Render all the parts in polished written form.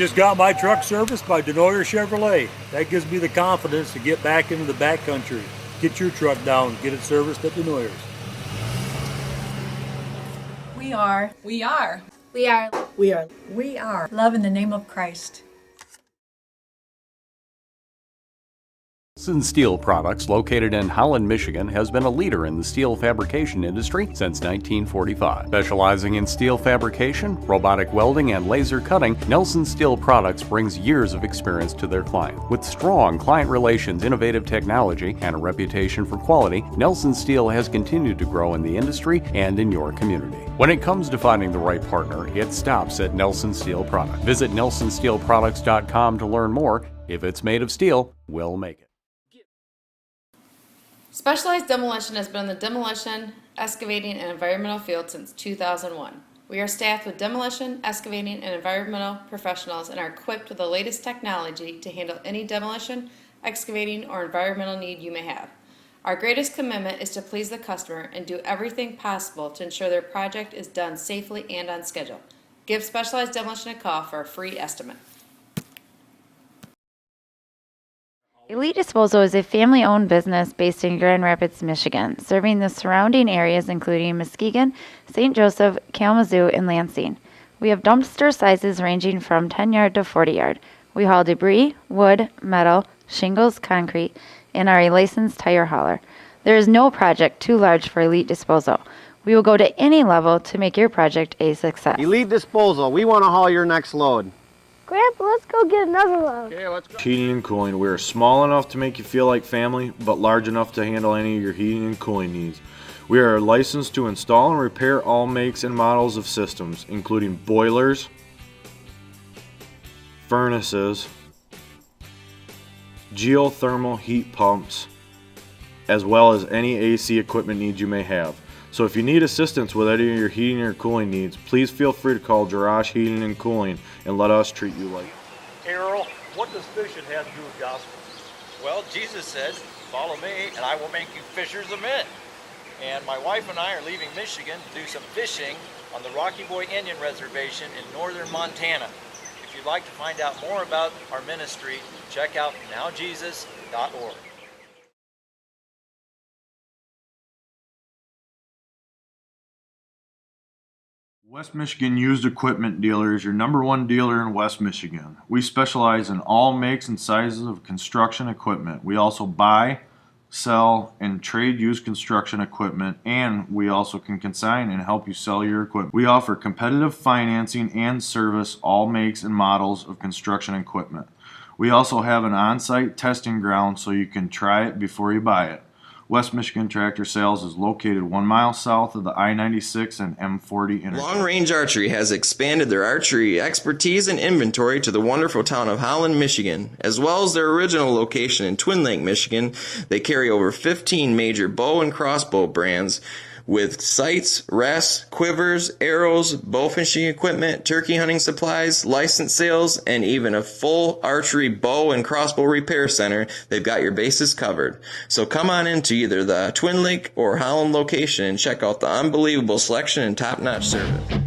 just got my truck serviced by Denoyer Chevrolet. That gives me the confidence to get back into the backcountry. Get your truck down, get it serviced at Denoyer's. We are. We are. We are. We are. We are. Love in the name of Christ. Nelson Steel Products, located in Holland, Michigan, has been a leader in the steel fabrication industry since 1945. Specializing in steel fabrication, robotic welding, and laser cutting, Nelson Steel Products brings years of experience to their clients. With strong client relations, innovative technology, and a reputation for quality, Nelson Steel has continued to grow in the industry and in your community. When it comes to finding the right partner, it stops at Nelson Steel Products. Visit nelsonsteelproducts.com to learn more. If it's made of steel, we'll make it. Specialized Demolition has been in the demolition, excavating, and environmental field since 2001. We are staffed with demolition, excavating, and environmental professionals and are equipped with the latest technology to handle any demolition, excavating, or environmental need you may have. Our greatest commitment is to please the customer and do everything possible to ensure their project is done safely and on schedule. Give Specialized Demolition a call for a free estimate. Elite Disposal is a family-owned business based in Grand Rapids, Michigan, serving the surrounding areas including Muskegon, St. Joseph, Kalamazoo, and Lansing. We have dumpster sizes ranging from 10 yard to 40 yard. We haul debris, wood, metal, shingles, concrete, and are a licensed tire hauler. There is no project too large for Elite Disposal. We will go to any level to make your project a success. Elite Disposal, we want to haul your next load. Grandpa, let's go get another load. Okay, let's go. Heating and cooling. We are small enough to make you feel like family, but large enough to handle any of your heating and cooling needs. We are licensed to install and repair all makes and models of systems, including boilers, furnaces, geothermal heat pumps, as well as any AC equipment needs you may have. So if you need assistance with any of your heating or cooling needs, please feel free to call Jarash Heating and Cooling and let us treat you like. Hey Earl, what does fishing have to do with gospel? Well, Jesus said, follow me and I will make you fishers of men. And my wife and I are leaving Michigan to do some fishing on the Rocky Boy Indian Reservation in northern Montana. If you'd like to find out more about our ministry, check out nowjesus.org. West Michigan Used Equipment Dealer is your #1 dealer in West Michigan. We specialize in all makes and sizes of construction equipment. We also buy, sell, and trade used construction equipment, and we also can consign and help you sell your equipment. We offer competitive financing and service all makes and models of construction equipment. We also have an on-site testing ground so you can try it before you buy it. West Michigan Tractor Sales is located 1 mile south of the I-96 and M40 interchange. Long Range Archery has expanded their archery expertise and inventory to the wonderful town of Holland, Michigan. As well as their original location in Twin Lake, Michigan, they carry over 15 major bow and crossbow brands with sights, rests, quivers, arrows, bow fishing equipment, turkey hunting supplies, license sales, and even a full archery bow and crossbow repair center. They've got your bases covered. So come on into either the Twin Lake or Holland location and check out the unbelievable selection and top-notch service.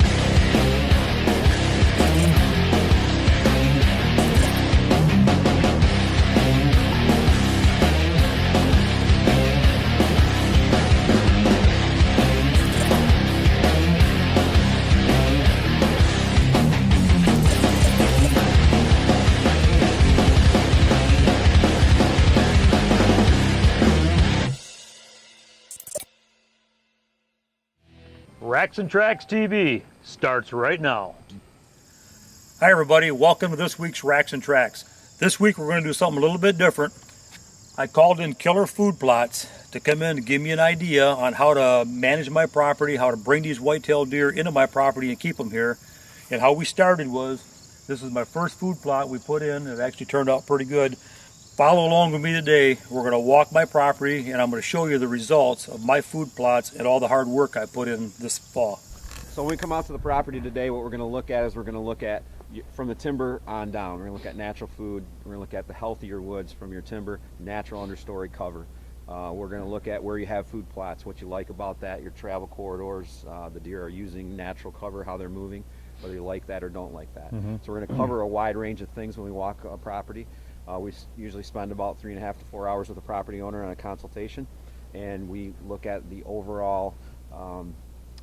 Racks and Tracks TV starts right now. Hi everybody, welcome to this week's Racks and Tracks. This week we're going to do something a little bit different. I called in Killer Food Plots to come in and give me an idea on how to manage my property, how to bring these white-tailed deer into my property and keep them here. And how we started was, this is my first food plot we put in. It actually turned out pretty good. Follow along with me today. We're going to walk my property and I'm going to show you the results of my food plots and all the hard work I put in this fall. So when we come out to the property today, what we're going to look at is we're going to look at from the timber on down. We're going to look at natural food. We're going to look at the healthier woods from your timber, natural understory cover. We're going to look at where you have food plots, what you like about that, your travel corridors, the deer are using natural cover, how they're moving. whether you like that or don't like that. Mhm. So we're going to cover a wide range of things when we walk a property. We usually spend about 3.5 to 4 hours with the property owner on a consultation, and we look at the overall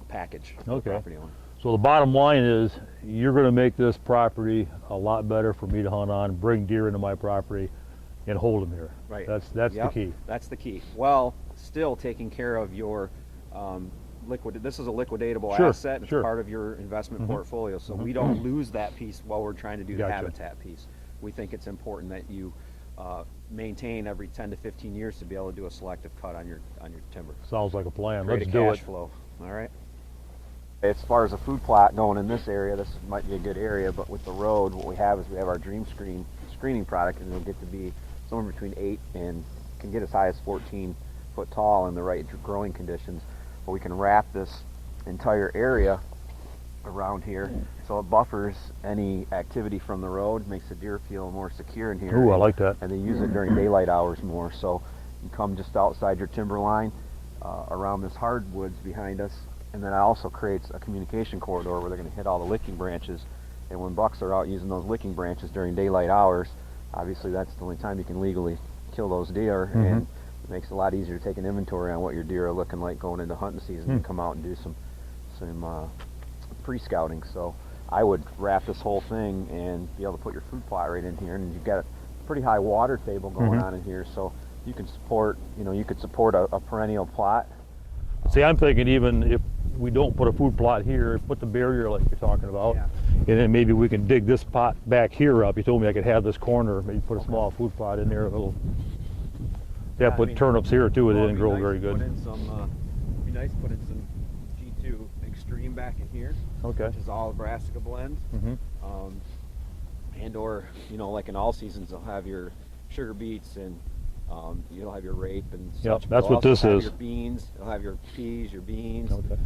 package of the property owner. So the bottom line is, you're going to make this property a lot better for me to hunt on, bring deer into my property, and hold them here. Right. That's Yep, the key. That's the key. Well, still taking care of your this is a liquidatable Sure, asset. It's sure. part of your investment Mhm. portfolio, so Mhm. we don't lose that piece while we're trying to do the Gotcha. habitat piece. We think it's important that you maintain every 10 to 15 years to be able to do a selective cut on your timber. Sounds like a plan. Create Let's a do cash it. flow. All right. As far as a food plot going in this area, this might be a good area, but with the road, what we have is we have our Dream screening product, and it'll get to be somewhere between 8 and can get as high as 14 foot tall in the right growing conditions. But we can wrap this entire area around here, so it buffers any activity from the road, makes the deer feel more secure in here. Ooh, I like that. And they use it during daylight hours more. So you come just outside your timber line, around this hardwoods behind us, and then it also creates a communication corridor where they're going to hit all the licking branches. And when bucks are out using those licking branches during daylight hours, obviously that's the only time you can legally kill those deer, and it makes it a lot easier to take an inventory on what your deer are looking like going into hunting season and come out and do some pre-scouting. So I would wrap this whole thing and be able to put your food plot right in here, and you've got a pretty high water table going on in here, so you can support, you could support a perennial plot. See, I'm thinking even if we don't put a food plot here, put the barrier like you're talking about, and then maybe we can dig this pot back here up. You told me I could have this corner, maybe put a small food plot in there, a little. Yeah, I put mean, turnips here too. They well, didn't it'd be grow nice very to good. Put in some, it'd be nice to put in some G2 Extreme back in here. Okay. Which is all brassica blends. And or, like in all seasons, they'll have your sugar beets and you'll have your rape and such. Yep, but that's they'll what also this have is. Your beans, you'll have your peas, your beans, Okay.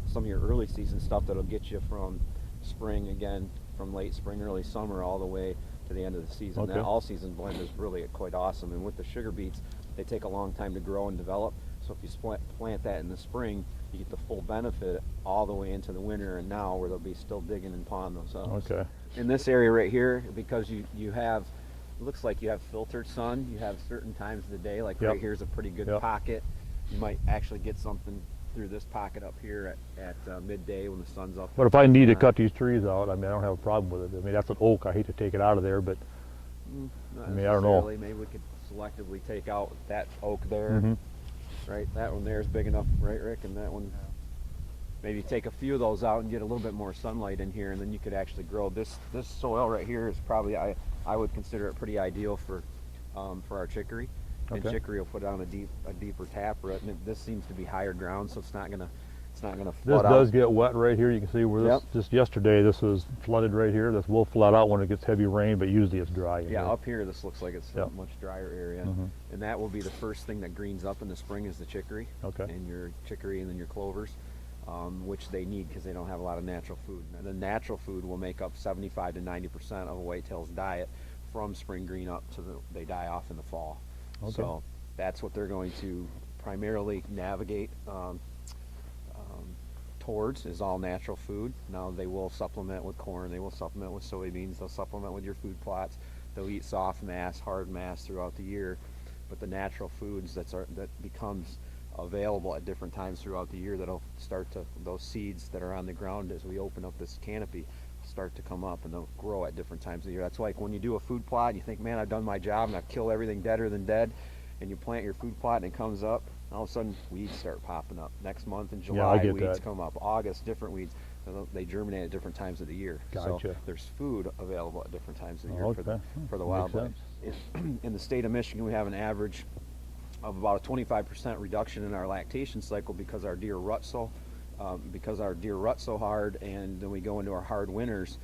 some of your early season stuff that'll get you from spring again, from late spring, early summer, all the way to the end of the season. Okay. That all season blend is really quite awesome. And with the sugar beets, they take a long time to grow and develop. So if you plant that in the spring, you get the full benefit all the way into the winter and now, where they'll be still digging and pawing those up. Okay. In this area right here, because you have, it looks like you have filtered sun, you have certain times of the day, like Yep. right here is a pretty good Yep. pocket. You might actually get something through this pocket up here at midday when the sun's up. But if I need to cut these trees out, I mean, I don't have a problem with it. I mean, that's an oak. I hate to take it out of there, but Not I mean, I don't know. necessarily. Maybe we could selectively take out that oak there. Mhm. Right, that one there is big enough, right, Rick? And that one, maybe take a few of those out and get a little bit more sunlight in here, and then you could actually grow this soil right here is probably, I would consider it pretty ideal for our chicory. And Okay. chicory will put on a deeper taproot, and this seems to be higher ground, so it's not gonna this flood out. does get wet right here. You can see where this, Yep. just yesterday, this was flooded right here. This will flood out when it gets heavy rain, but usually it's dry. in Yeah, here. up here this looks like it's Yep. a much drier area, Mhm. and that will be the first thing that greens up in the spring is the chicory. Okay. And your chicory and then your clovers, which they need because they don't have a lot of natural food. And the natural food will make up 75 to 90% of a whitetail's diet from spring green up to they die off in the fall. Okay. So that's what they're going to primarily navigate towards, is all natural food. Now they will supplement with corn, they will supplement with soybeans, they'll supplement with your food plots, they'll eat soft mass, hard mass throughout the year, but the natural foods that becomes available at different times throughout the year, that'll start to, those seeds that are on the ground as we open up this canopy start to come up, and they'll grow at different times of the year. That's like when you do a food plot and you think, man, I've done my job and I've killed everything deader than dead, and you plant your food plot and it comes up, all of a sudden weeds start popping up. Next month in I July, get weeds that. come up. August, different weeds. They germinate at different times of the year. So Gotcha. there's food available at different times of the year Okay. for the Makes wildlife. In the state of Michigan, we have an average of about a 25% reduction in our lactation cycle because our deer rut so hard, and then we go into our hard winters,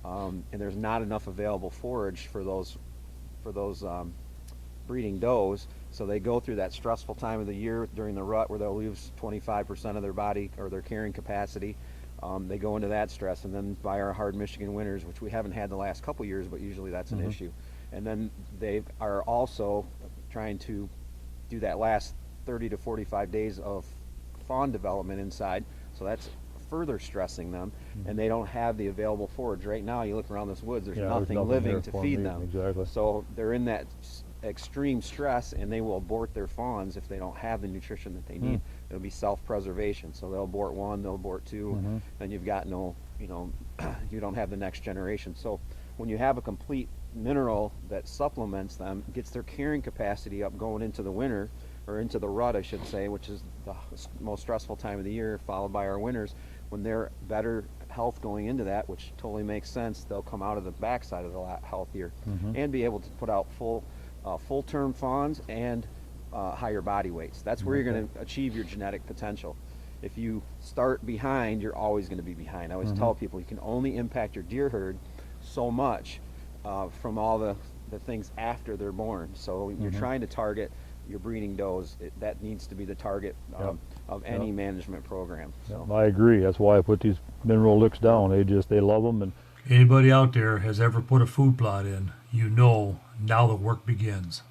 and there's not enough available forage for those breeding does. So they go through that stressful time of the year during the rut where they'll lose 25% of their body or their carrying capacity. They go into that stress, and then by our hard Michigan winters, which we haven't had the last couple years, but usually that's an issue. And then they are also trying to do that last 30 to 45 days of fawn development inside. So that's further stressing them, and they don't have the available forage. Right now, you look around this woods, there's Yeah, nothing here living to for feed them them. Exactly. So they're in that extreme stress, and they will abort their fawns if they don't have the nutrition that they need. It'll be self-preservation. So they'll abort one, they'll abort two, and you've got no, you know, you don't have the next generation. So when you have a complete mineral that supplements them, gets their carrying capacity up going into the winter, or into the rut, I should say, which is the most stressful time of the year, followed by our winters. When they're better health going into that, which totally makes sense, they'll come out of the backside of the lot healthier and be able to put out full-term fawns and higher body weights. That's where you're going to achieve your genetic potential. If you start behind, you're always going to be behind. I always tell people you can only impact your deer herd so much from all the things after they're born. So you're trying to target your breeding does. That needs to be the target of any management program. So. I agree. That's why I put these mineral licks down. They love them. And Anybody out there has ever put a food plot in, you know now the work begins.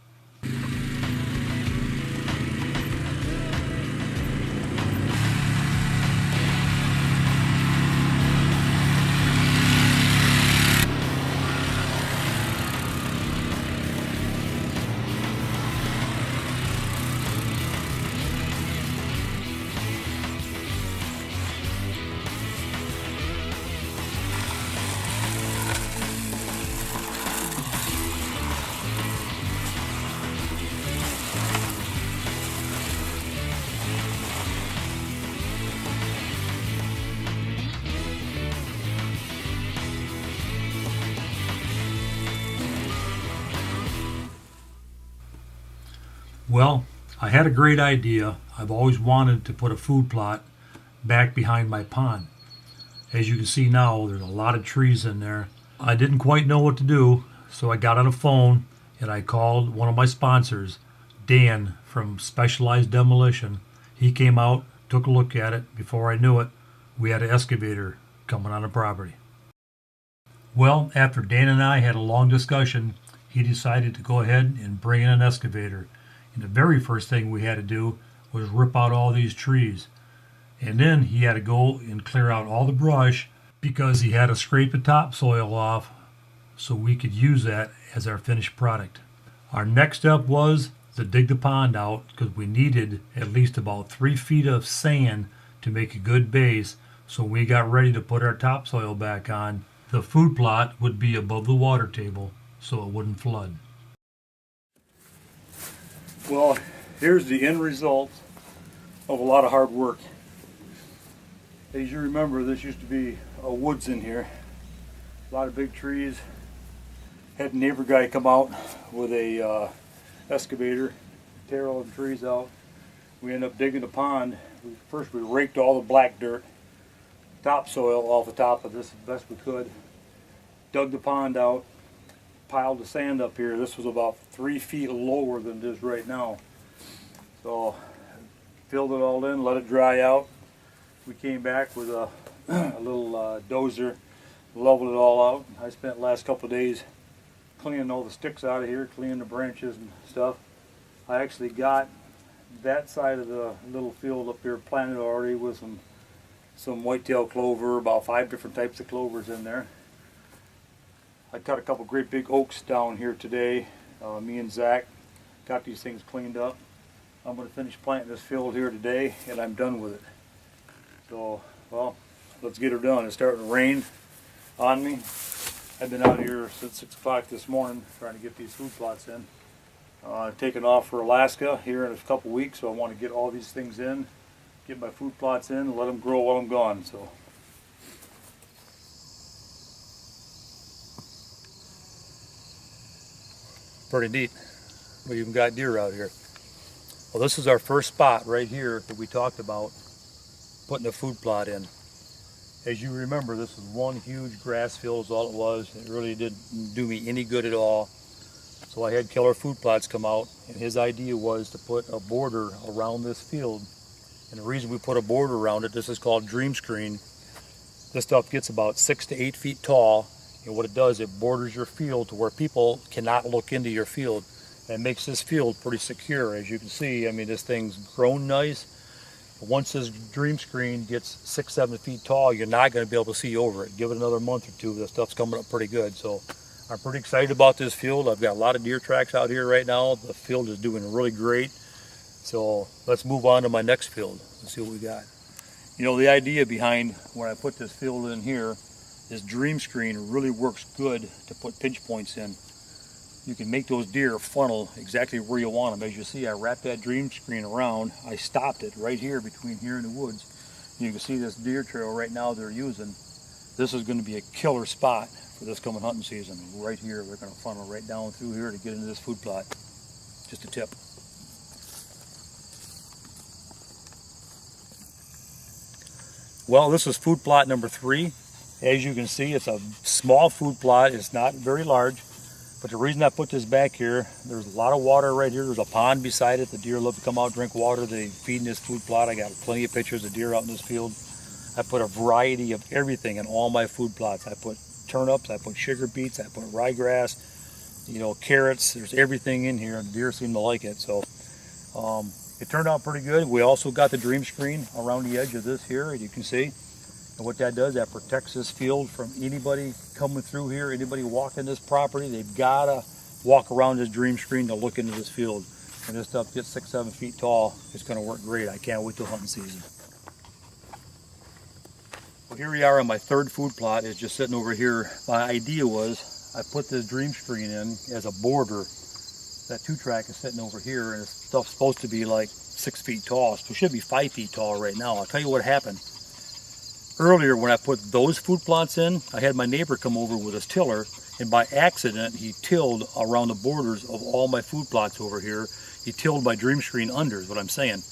Well, I had a great idea. I've always wanted to put a food plot back behind my pond. As you can see now, there's a lot of trees in there. I didn't quite know what to do, so I got on a phone and I called one of my sponsors, Dan from Specialized Demolition. He came out, took a look at it. Before I knew it, we had an excavator coming on the property. Well, after Dan and I had a long discussion, he decided to go ahead and bring in an excavator. And the very first thing we had to do was rip out all these trees. And then he had to go and clear out all the brush because he had to scrape the topsoil off so we could use that as our finished product. Our next step was to dig the pond out because we needed at least about 3 feet of sand to make a good base. So when we got ready to put our topsoil back on, the food plot would be above the water table so it wouldn't flood. Well, here's the end result of a lot of hard work. As you remember, this used to be a woods in here. A lot of big trees. Had a neighbor guy come out with a excavator, tear all the trees out. We ended up digging the pond. First we raked all the black dirt, topsoil off the top of this as best we could. Dug the pond out, piled the sand up here. This was about 3 feet lower than it is right now. So filled it all in, let it dry out. We came back with a little dozer, leveled it all out. I spent the last couple of days cleaning all the sticks out of here, cleaning the branches and stuff. I actually got that side of the little field up here planted already with some whitetail clover, about 5 different types of clovers in there. I cut a couple great big oaks down here today. Me and Zach got these things cleaned up. I'm going to finish planting this field here today and I'm done with it. So, well, let's get her done. It's starting to rain on me. I've been out here since 6 o'clock this morning trying to get these food plots in. Taking off for Alaska here in a couple weeks, so I want to get all these things in, get my food plots in, and let them grow while I'm gone. So. Pretty neat. We even got deer out here. Well, this is our first spot right here that we talked about putting a food plot in. As you remember, this was one huge grass field is all it was. It really didn't do me any good at all. So I had Killer Food Plots come out, and his idea was to put a border around this field. And the reason we put a border around it, this is called Dream Screen. This stuff gets about 6 to 8 feet tall, and what it does, it borders your field to where people cannot look into your field. And makes this field pretty secure. As you can see, I mean, this thing's grown nice. Once this dream screen gets 6-7 feet tall, you're not going to be able to see over it. Give it another month or two, this stuff's coming up pretty good. So I'm pretty excited about this field. I've got a lot of deer tracks out here right now. The field is doing really great. So let's move on to my next field and see what we got. You know, the idea behind when I put this field in here, this dream screen really works good to put pinch points in. You can make those deer funnel exactly where you want them. As you see, I wrapped that dream screen around. I stopped it right here between here and the woods. You can see this deer trail right now they're using. This is going to be a killer spot for this coming hunting season. Right here, they're going to funnel right down through here to get into this food plot. Just a tip. Well, this is food plot number 3. As you can see, it's a small food plot. It's not very large. But the reason I put this back here, there's a lot of water right here. There's a pond beside it. The deer love to come out and drink water. They feed in this food plot. I got plenty of pictures of deer out in this field. I put a variety of everything in all my food plots. I put turnips, I put sugar beets, I put ryegrass, you know, carrots. There's everything in here, and the deer seem to like it. So it turned out pretty good. We also got the dream screen around the edge of this here, as you can see. And what that does, that protects this field from anybody coming through here, anybody walking this property. They've got to walk around this dream screen to look into this field. When this stuff gets 6-7 feet tall, it's going to work great. I can't wait till hunting season. Well, here we are on my 3rd food plot. It's just sitting over here. My idea was I put this dream screen in as a border. That 2-track is sitting over here, and this stuff's supposed to be like 6 feet tall. So it should be 5 feet tall right now. I'll tell you what happened. Earlier, when I put those food plots in, I had my neighbor come over with his tiller, and by accident, he tilled around the borders of all my food plots over here. He tilled my dream screen under, is what I'm saying.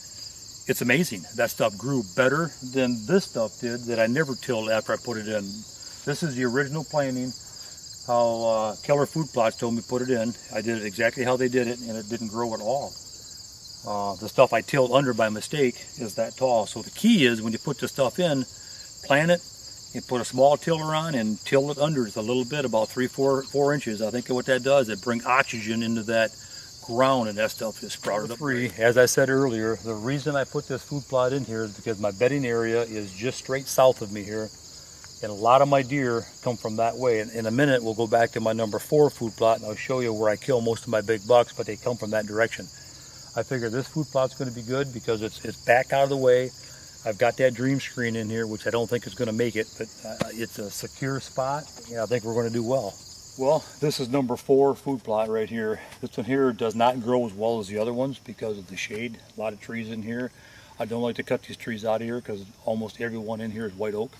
It's amazing. That stuff grew better than this stuff did that I never tilled after I put it in. This is the original planting, how Keller Food Plots told me to put it in. I did it exactly how they did it, and it didn't grow at all. The stuff I tilled under by mistake is that tall. So the key is when you put the stuff in, plant it, and put a small tiller on and till it under just a little bit, about 4 inches. I think what that does, it brings oxygen into that ground, and that stuff is sprouted up. As I said earlier, the reason I put this food plot in here is because my bedding area is just straight south of me here, and a lot of my deer come from that way. And in a minute, we'll go back to my number 4 food plot, and I'll show you where I kill most of my big bucks, but they come from that direction. I figure this food plot's going to be good because it's back out of the way. I've got that dream screen in here, which I don't think is going to make it, but it's a secure spot, and I think we're going to do well. Well, this is number 4 food plot right here. This one here does not grow as well as the other ones because of the shade. A lot of trees in here. I don't like to cut these trees out of here because almost everyone in here is white oak.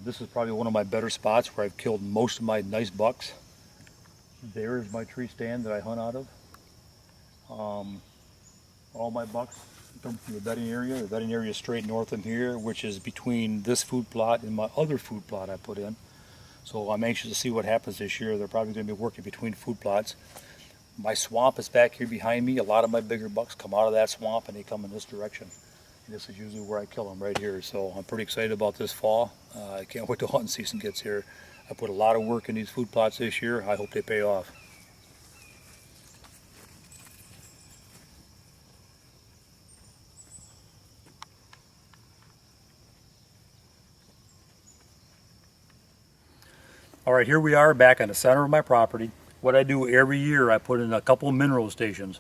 This is probably one of my better spots where I've killed most of my nice bucks. There is my tree stand that I hunt out of. All my bucks come from the bedding area. The bedding area is straight north of here, which is between this food plot and my other food plot I put in. So I'm anxious to see what happens this year. They're probably going to be working between food plots. My swamp is back here behind me. A lot of my bigger bucks come out of that swamp and they come in this direction. And this is usually where I kill them, right here. So I'm pretty excited about this fall. I can't wait till hunting season gets here. I put a lot of work in these food plots this year. I hope they pay off. All right, here we are back on the center of my property. What I do every year, I put in a couple of mineral stations.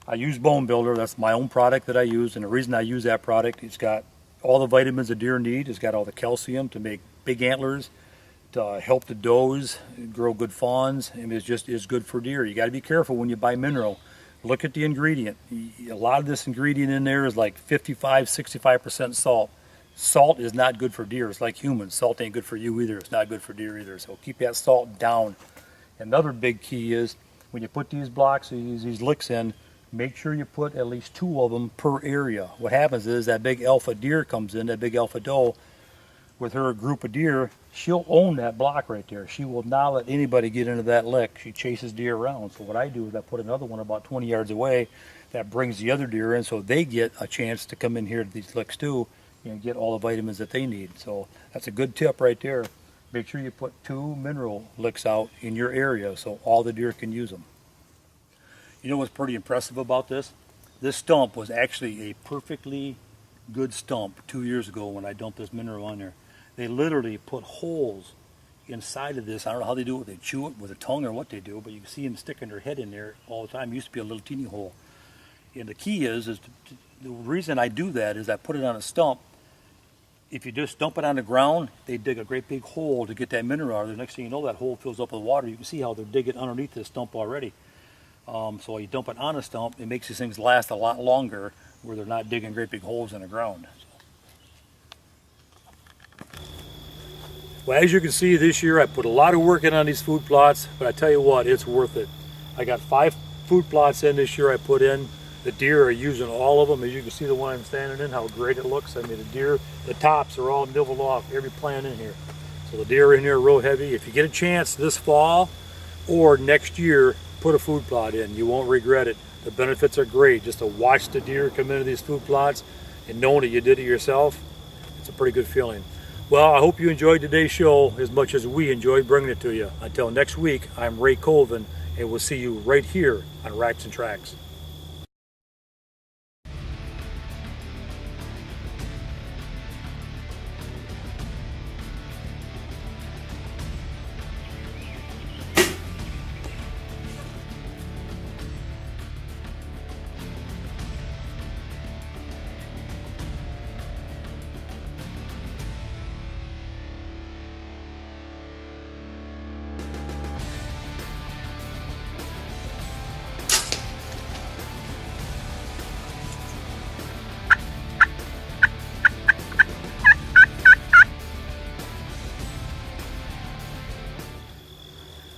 I use Bone Builder. That's my own product that I use, and the reason I use that product, it's got all the vitamins a deer need. It's got all the calcium to make big antlers, to help the does grow good fawns, and it's good for deer. You got to be careful when you buy mineral. Look at the ingredient. A lot of this ingredient in there is like 55-65% salt. Salt is not good for deer. It's like humans. Salt ain't good for you either. It's not good for deer either. So keep that salt down. Another big key is when you put these blocks, these licks in, make sure you put at least 2 of them per area. What happens is that big alpha deer comes in, that big alpha doe, with her group of deer, she'll own that block right there. She will not let anybody get into that lick. She chases deer around. So what I do is I put another one about 20 yards away that brings the other deer in so they get a chance to come in here to these licks too and get all the vitamins that they need. So that's a good tip right there. Make sure you put 2 mineral licks out in your area so all the deer can use them. You know what's pretty impressive about this? This stump was actually a perfectly good stump 2 years ago when I dumped this mineral on there. They literally put holes inside of this. I don't know how they do it. They chew it with a tongue or what they do, but you can see them sticking their head in there all the time. It used to be a little teeny hole. And the key is the reason I do that is I put it on a stump. If you just dump it on the ground, they dig a great big hole to get that mineral out of there. Next thing you know, that hole fills up with water. You can see how they're digging underneath this stump already. So you dump it on a stump, it makes these things last a lot longer where they're not digging great big holes in the ground. Well, as you can see this year, I put a lot of work in on these food plots, but I tell you what, it's worth it. I got 5 food plots in this year I put in. The deer are using all of them. As you can see the one I'm standing in, how great it looks. I mean, the deer, the tops are all nibbled off every plant in here. So the deer are in here real heavy. If you get a chance this fall or next year, put a food plot in. You won't regret it. The benefits are great. Just to watch the deer come into these food plots and knowing that you did it yourself, it's a pretty good feeling. Well, I hope you enjoyed today's show as much as we enjoyed bringing it to you. Until next week, I'm Ray Colvin, and we'll see you right here on Racks and Tracks.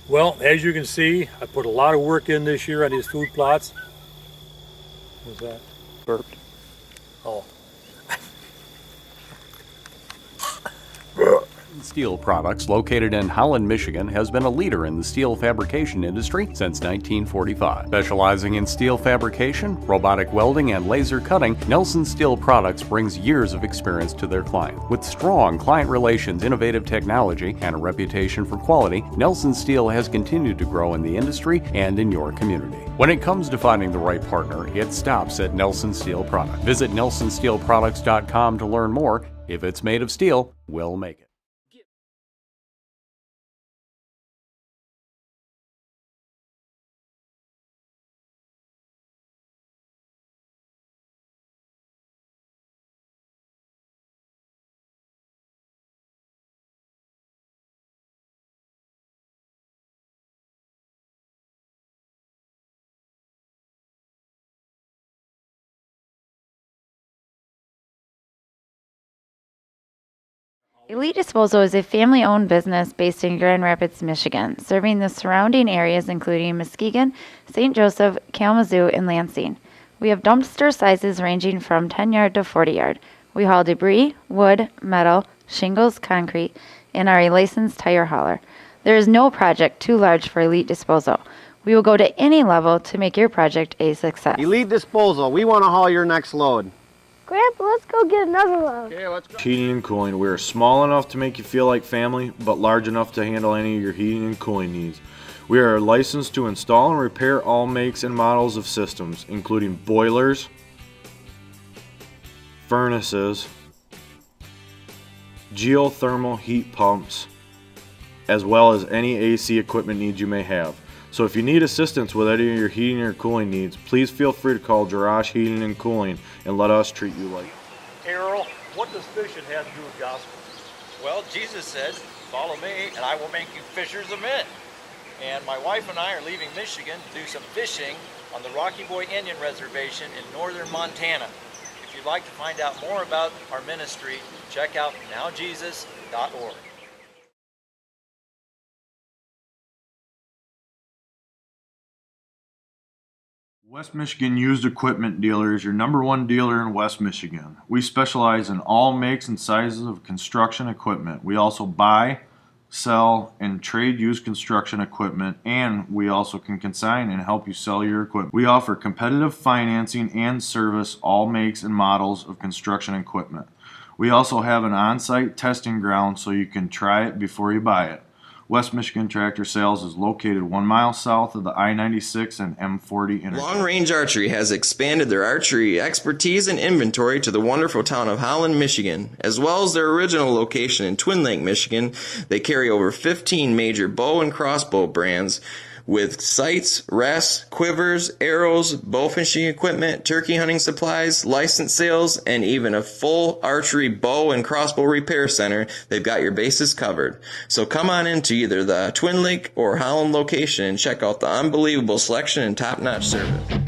Well, as you can see, I put a lot of work in this year on these food plots. What's that? Burped. Oh. Steel Products, located in Holland, Michigan, has been a leader in the steel fabrication industry since 1945. Specializing in steel fabrication, robotic welding, and laser cutting, Nelson Steel Products brings years of experience to their client. With strong client relations, innovative technology, and a reputation for quality, Nelson Steel has continued to grow in the industry and in your community. When it comes to finding the right partner, it stops at Nelson Steel Products. Visit nelsonsteelproducts.com to learn more. If it's made of steel, we'll make it. Elite Disposal is a family-owned business based in Grand Rapids, Michigan, serving the surrounding areas including Muskegon, St. Joseph, Kalamazoo, and Lansing. We have dumpster sizes ranging from 10 yard to 40 yard. We haul debris, wood, metal, shingles, concrete, and are a licensed tire hauler. There is no project too large for Elite Disposal. We will go to any level to make your project a success. Elite Disposal, we want to haul your next load. Grandpa, let's go get another load. Okay, let's go. Heating and cooling. We are small enough to make you feel like family, but large enough to handle any of your heating and cooling needs. We are licensed to install and repair all makes and models of systems, including boilers, furnaces, geothermal heat pumps, as well as any AC equipment needs you may have. So if you need assistance with any of your heating or cooling needs, please feel free to call Jarash Heating and Cooling and let us treat you like. Hey Earl, what does fishing have to do with gospel? Well, Jesus said, follow me and I will make you fishers of men. And my wife and I are leaving Michigan to do some fishing on the Rocky Boy Indian Reservation in northern Montana. If you'd like to find out more about our ministry, check out nowjesus.org. West Michigan Used Equipment Dealer is your #1 dealer in West Michigan. We specialize in all makes and sizes of construction equipment. We also buy, sell, and trade used construction equipment, and we also can consign and help you sell your equipment. We offer competitive financing and service all makes and models of construction equipment. We also have an on-site testing ground so you can try it before you buy it. West Michigan Tractor Sales is located 1 mile south of the I-96 and M40 interchange. Long Range Archery has expanded their archery expertise and inventory to the wonderful town of Holland, Michigan. As well as their original location in Twin Lake, Michigan, they carry over 15 major bow and crossbow brands with sights, rests, quivers, arrows, bow fishing equipment, turkey hunting supplies, license sales, and even a full archery bow and crossbow repair center. They've got your bases covered. So come on into either the Twin Lake or Holland location and check out the unbelievable selection and top-notch service.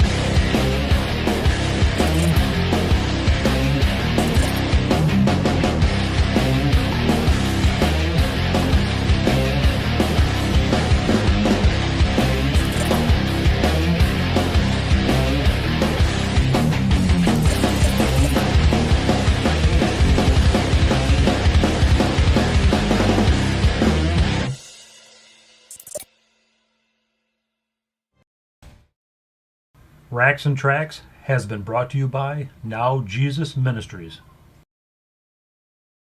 Racks and Tracks has been brought to you by Now Jesus Ministries.